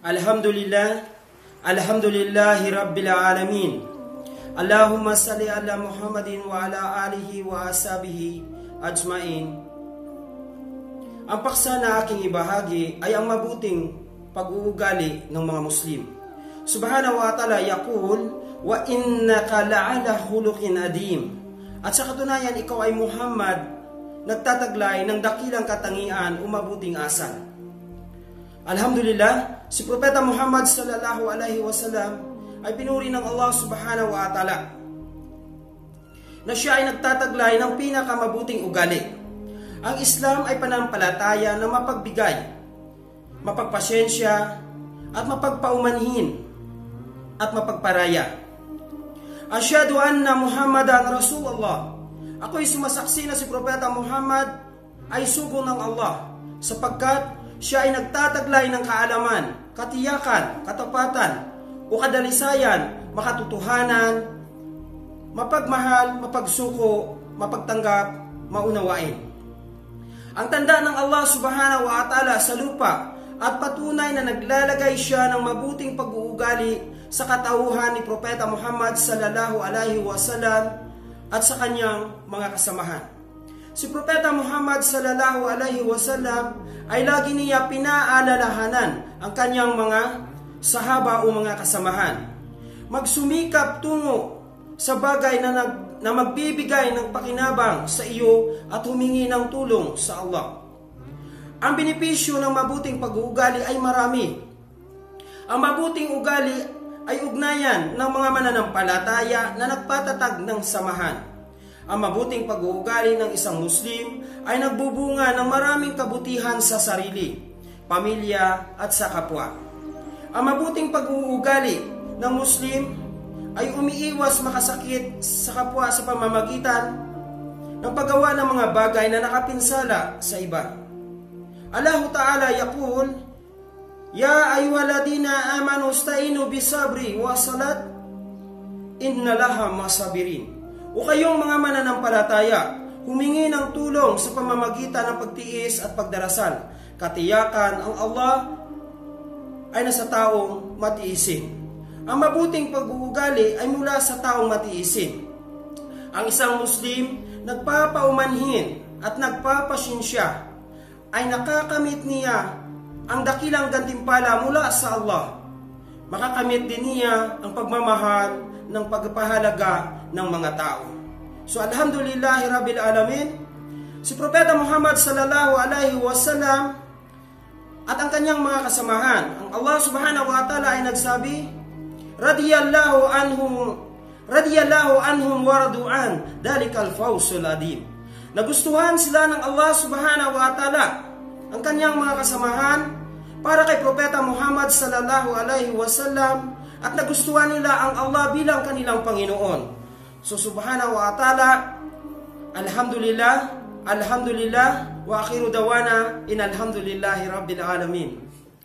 Alhamdulillah, alhamdulillahi rabbil alamin. Allahumma salli ala Muhammadin wa ala alihi wa ashabihi ajmain. Ang paksa na aking ibahagi ay ang mabuting pag-uugali ng mga Muslim. Subhanahu wa ta'ala yaqul, wa innaka la'ala khuluqin adim. At sa katunayan, ikaw ay Muhammad, nagtataglay ng dakilang katangian o mabuting asal. Alhamdulillah, si Propeta Muhammad sallallahu alaihi wasallam ay pinuri ng Allah subhanahu wa ta'ala na siya ay nagtataglay ng pinakamabuting ugali. Ang Islam ay pananampalataya na mapagbigay, mapagpasyensya, at mapagpaumanhin, at mapagparaya. Asyhadu anna Muhammadan Rasulullah. Ako'y sumasaksi na si Propeta Muhammad ay sugo ng Allah, sapagkat siya ay nagtataglay ng kaalaman, katiyakan, katapatan, o kadalisayan, makatotohanan, mapagmahal, mapagsuko, mapagtanggap, maunawain. Ang tanda ng Allah subhanahu wa ta'ala sa lupa at patunay na naglalagay siya ng mabuting pag-uugali sa katauhan ni Propeta Muhammad sallallahu alaihi wasallam at sa kanyang mga kasamahan. Si Propeta Muhammad sallallahu alaihi wasallam ay lagi niya pinaalalahanan ang kanyang mga sahaba o mga kasamahan. Magsumikap tungo sa bagay na magbibigay ng pakinabang sa iyo at humingi ng tulong sa Allah. Ang benepisyo ng mabuting pag-uugali ay marami. Ang mabuting ugali ay ugnayan ng mga mananampalataya na nagpatatag ng samahan. Ang mabuting pag-uugali ng isang Muslim ay nagbubunga ng maraming kabutihan sa sarili, pamilya at sa kapwa. Ang mabuting pag-uugali ng Muslim ay umiiwas makasakit sa kapwa sa pamamagitan ng paggawa ng mga bagay na nakapinsala sa iba. Allah Ta'ala yaqul, ya ayyuhalladhina amanu ista'inu bisabri wa salat innalaha masabirin. O kayong mga mananampalataya, humingi ng tulong sa pamamagitan ng pagtiis at pagdarasal. Katiyakan ang Allah ay nasa taong matiisin. Ang mabuting pag-uugali ay mula sa taong matiisin. Ang isang Muslim nagpapaumanhin at nagpapasyensya ay nakakamit niya ang dakilang gantimpala mula sa Allah. Makakamit din niya ang pagmamahal ng pagpahalaga ng mga tao. So alhamdulillahi rabbil alamin, si Propeta Muhammad sallallahu alaihi wasallam at ang kanyang mga kasamahan, ang Allah subhanahu wa ta'ala ay nagsabi, radiyallahu anhum wa radu'an, dalikal fawzul adim. Nagustuhan sila ng Allah subhanahu wa ta'ala, ang kanyang mga kasamahan, para kay Propeta Muhammad sallallahu alaihi wasallam, at nagustuhan nila ang Allah bilang kanilang Panginoon. So subhanahu wa ta'ala, alhamdulillah, wa akhiru dawana, inalhamdulillahi rabbil alamin.